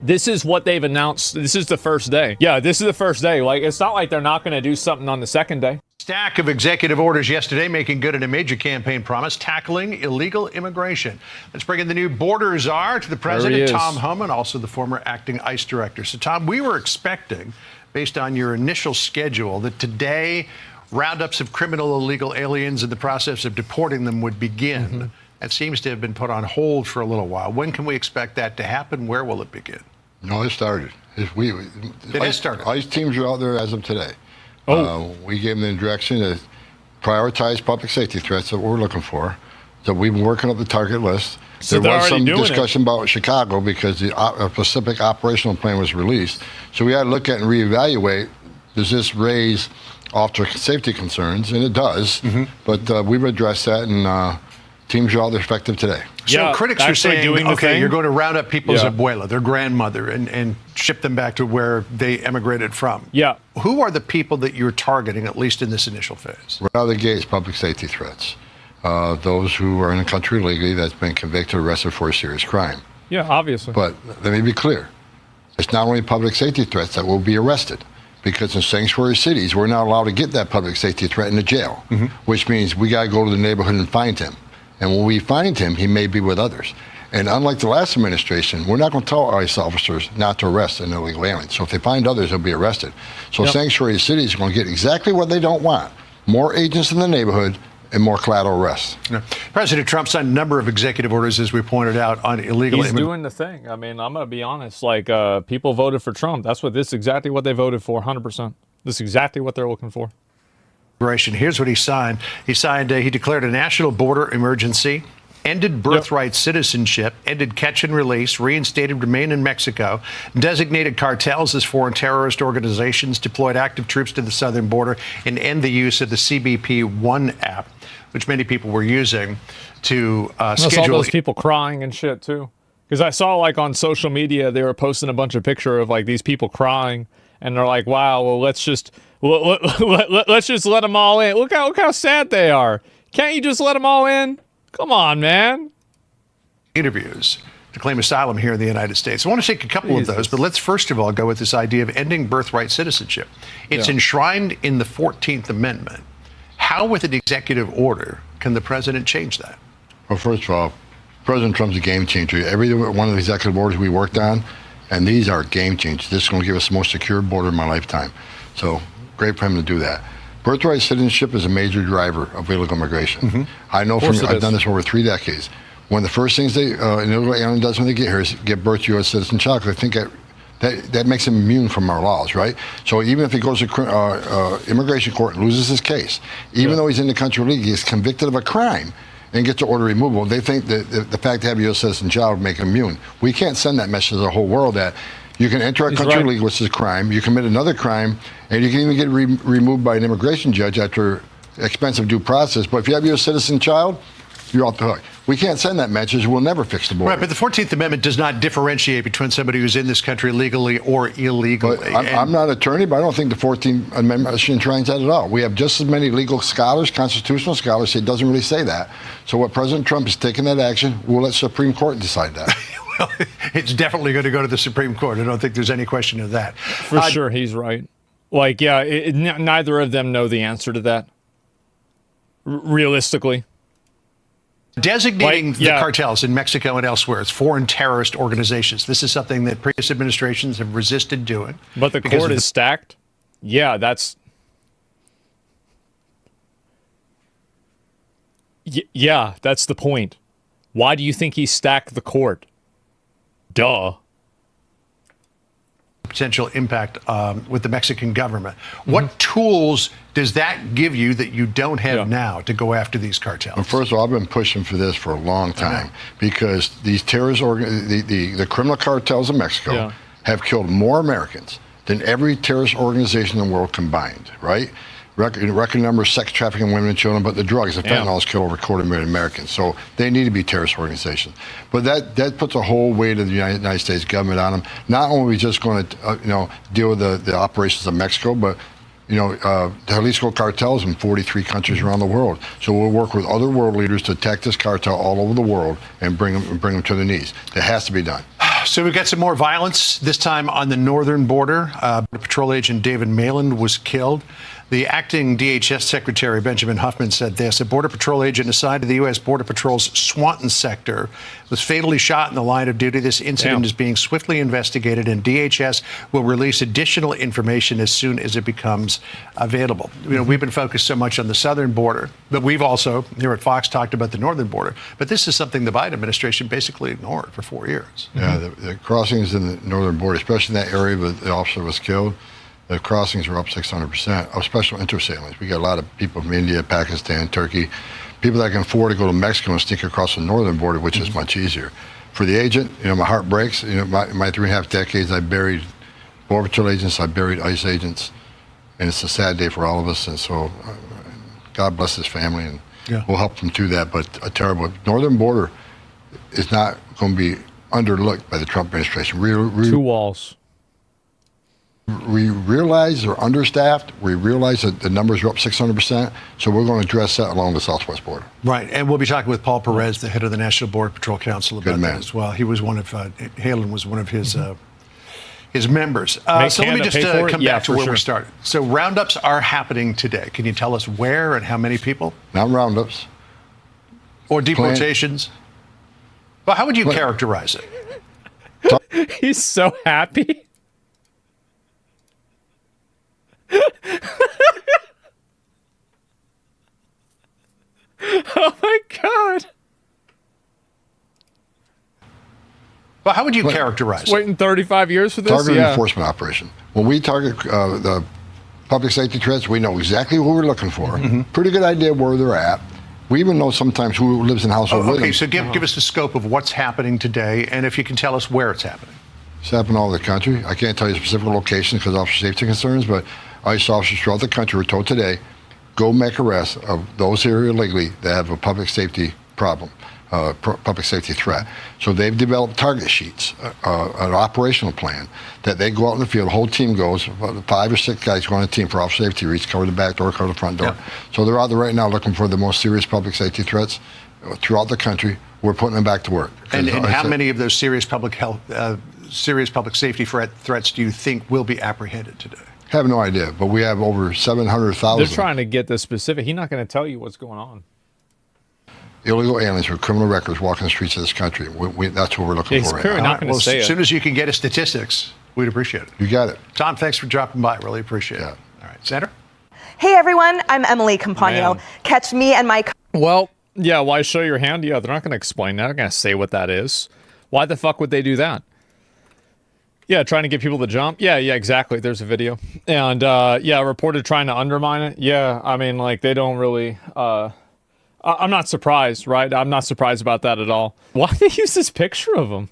This is what they've announced. This is the first day. Yeah, this is the first day. Like, it's not like they're not going to do something on the second day. Stack of executive orders yesterday making good in a major campaign promise, tackling illegal immigration. Let's bring in the new border czar to the president, Tom Homan, also the former acting ICE director. So, Tom, we were expecting, based on your initial schedule, that today roundups of criminal illegal aliens and the process of deporting them would begin. That seems to have been put on hold for a little while. When can we expect that to happen? Where will it begin? No, it started. It has started. ICE teams are out there as of today. We gave them the direction to prioritize public safety threats that we're looking for. So we've been working up the target list. So there was some discussion about Chicago because the specific operational plan was released. So we had to look at and reevaluate, does this raise officer safety concerns? And it does. But we've addressed that, and teams are out there effective today. So critics are saying, okay, you're going to round up people's abuela, their grandmother, and ship them back to where they emigrated from. Yeah. Who are the people that you're targeting, at least in this initial phase? Right out of the gates, public safety threats. Those who are in the country illegally that's been convicted or arrested for a serious crime. Yeah, obviously. But let me be clear. It's not only public safety threats that will be arrested, because in sanctuary cities, we're not allowed to get that public safety threat in the jail, which means we got to go to the neighborhood and find him. And when we find him, he may be with others. And unlike the last administration, we're not going to tell ICE officers not to arrest an illegal alien. So if they find others, they'll be arrested. So sanctuary cities are going to get exactly what they don't want. More agents in the neighborhood and more collateral arrests. President Trump signed a number of executive orders, as we pointed out, on illegal immigration. He's doing the thing. I mean, I'm going to be honest. Like, people voted for Trump. This is exactly what they voted for, 100%. This is exactly what they're looking for. Here's what he signed. He declared a national border emergency, ended birthright citizenship, ended catch and release, reinstated remain in Mexico, designated cartels as foreign terrorist organizations, deployed active troops to the southern border, and end the use of the CBP One app, which many people were using to schedule. All those people crying and shit too, because I saw like on social media they were posting a bunch of pictures of like these people crying, and they're like, "Wow, well let's just let them all in. Look how sad they are. Can't you just let them all in? Come on, man." Interviews to claim asylum here in the United States. I want to take a couple of those, but let's first of all go with this idea of ending birthright citizenship. It's enshrined in the 14th Amendment. How, with an executive order, can the president change that? Well, first of all, President Trump's a game changer. Every one of the executive orders we worked on, and these are game changers. This is going to give us the most secure border in my lifetime. So great for him to do that. Birthright citizenship is a major driver of illegal immigration. I know I've done this for over 3 decades. One of the first things an illegal alien does when they get here is get birth to a U.S. citizen child, because I think that makes him immune from our laws, right? So even if he goes to immigration court and loses his case, even though he's in the country illegally, he's convicted of a crime and gets to order removal, they think that the fact to have a U.S. citizen child would make him immune. We can't send that message to the whole world that you can enter a country illegally, which is a crime, you commit another crime, and you can even get removed by an immigration judge after expensive due process. But if you have a U.S. citizen child, you're off the hook. We can't send that message. We'll never fix the border. Right, but the 14th Amendment does not differentiate between somebody who's in this country legally or illegally. I'm not an attorney, but I don't think the 14th Amendment enshrines that at all. We have just as many legal scholars, constitutional scholars, it doesn't really say that. So what President Trump is taking that action, we'll let Supreme Court decide that. Well, it's definitely going to go to the Supreme Court. I don't think there's any question of that. For sure, he's right. Like, neither of them know the answer to that, realistically. Designating the cartels in Mexico and elsewhere as foreign terrorist organizations. This is something that previous administrations have resisted doing. But the court is stacked. Yeah, that's... Yeah, that's the point. Why do you think he stacked the court? Duh. Potential impact with the Mexican government. What tools does that give you that you don't have now to go after these cartels? Well, first of all, I've been pushing for this for a long time because these terrorist the criminal cartels in Mexico have killed more Americans than every terrorist organization in the world combined, right? Record number of sex trafficking women and children, but the drugs, the fentanyl has killed over 250,000 Americans. So they need to be terrorist organizations. But that puts a whole weight of the United States government on them. Not only are we just going to deal with the operations of Mexico, but the Jalisco cartels in 43 countries around the world. So we'll work with other world leaders to attack this cartel all over the world and bring them to their knees. It has to be done. So we've got some more violence, this time on the northern border. Patrol agent David Mayland was killed. The acting DHS Secretary Benjamin Huffman said this: a Border Patrol agent assigned to the U.S. Border Patrol's Swanton sector was fatally shot in the line of duty. This incident is being swiftly investigated, and DHS will release additional information as soon as it becomes available. You know, we've been focused so much on the southern border, but we've also, here at Fox, talked about the northern border. But this is something the Biden administration basically ignored for 4 years. Yeah, the crossings in the northern border, especially in that area where the officer was killed, the crossings are up 600% of special interest aliens. We got a lot of people from India, Pakistan, Turkey, people that can afford to go to Mexico and sneak across the northern border, which is much easier. For the agent, you know, my heart breaks. You know, my 3.5 decades, I buried Border Patrol agents, I buried ICE agents, and it's a sad day for all of us. And so, God bless his family, and we'll help them through that. But a terrible northern border is not going to be underlooked by the Trump administration. Two walls. We realize they're understaffed. We realize that the numbers are up 600%. So we're going to address that along the southwest border. Right. And we'll be talking with Paul Perez, the head of the National Border Patrol Council, about that as well. He was one of, Halen was one of his members. So let me just come back to where we started. So roundups are happening today. Can you tell us where and how many people? Not roundups. Or deportations? Well, how would you characterize it? He's so happy. Oh my God. Well, how would you characterize it? Waiting 35 years for this? Targeted enforcement operation. When we target the public safety threats, we know exactly who we're looking for. Pretty good idea where they're at. We even know sometimes who lives in the household with them. Okay, so give us the scope of what's happening today, and if you can tell us where it's happening. It's happening all over the country. I can't tell you specific locations because of officer safety concerns, but ICE officers throughout the country were told today, go make arrests of those here illegally that have a public safety problem, public safety threat. So they've developed target sheets, an operational plan that they go out in the field. The whole team goes, 5 or 6 guys go on a team for officer safety reach, cover the back door, cover the front door. Yep. So they're out there right now looking for the most serious public safety threats throughout the country. We're putting them back to work. And how many of those serious public health, serious public safety threats do you think will be apprehended today? Have no idea, but we have over 700,000. They're trying to get the specific. He's not going to tell you what's going on. Illegal aliens with criminal records walking the streets of this country. That's what we're looking for right now. Not going to say as soon as you can get us statistics, we'd appreciate it. You got it. Tom, thanks for dropping by. Really appreciate it. All right, Sandra? Hey, everyone. I'm Emily Campagno. Catch me and my... Well, yeah, why show your hand? Yeah, they're not going to explain that. They're not going to say what that is. Why the fuck would they do that? Yeah, trying to get people to jump. Yeah, exactly. There's a video. And, yeah, a reporter trying to undermine it. Yeah, I mean, like, they don't really... I'm not surprised, right? I'm not surprised about that at all. Why do they use this picture of him?